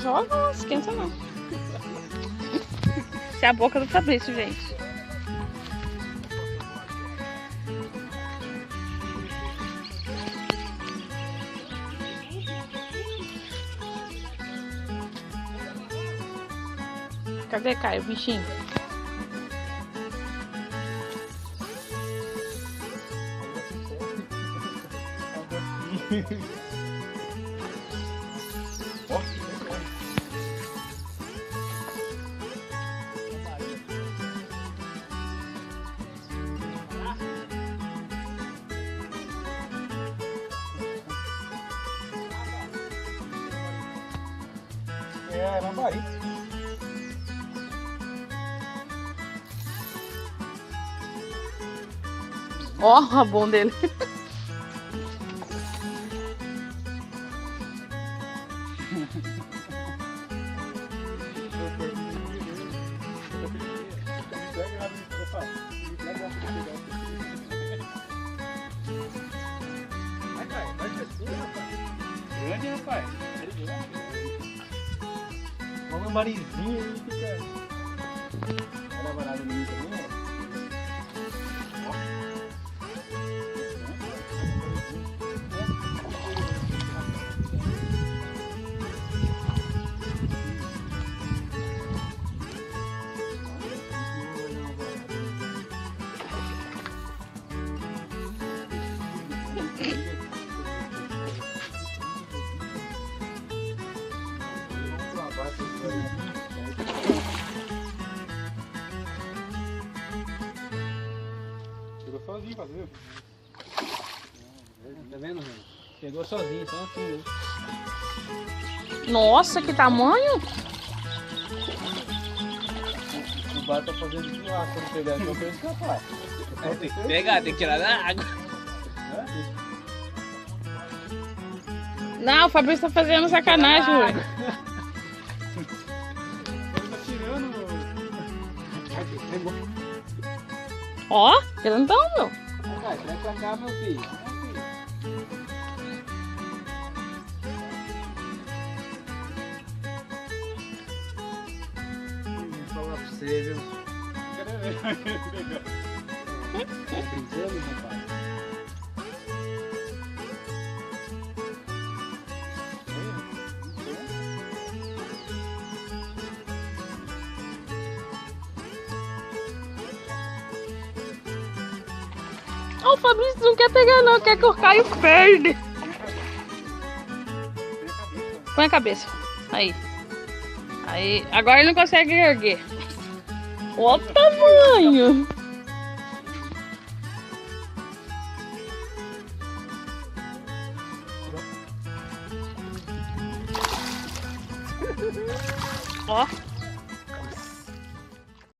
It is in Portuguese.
Joga, não esquenta não. Essa é a boca do Fabrício, gente. Cadê, Caio, o bichinho? É, lambari. Ó, o rabão dele. Grande, rapaz. Olha o lambarizinho aí, fica. Olha a varada no meio também, ó. Chegou sozinho, fazer. Tá vendo, gente? Chegou sozinho, só assim mesmo. Nossa, que tamanho! O bar tá fazendo de lá, quando pegar ele, vai escapar. Tem que pegar, tem que tirar da água. Não, o Fabrício tá fazendo sacanagem, ué. Ele tá tirando. Ó, grandão, meu. Vai pra cá, meu filho. Vou falar pra você, viu? Tá brincando, rapaz? Ó, o Fabrício não quer pegar não, quer que o Caio perde. Põe a cabeça. Aí. Aí. Agora ele não consegue erguer. Olha o tamanho. Ó.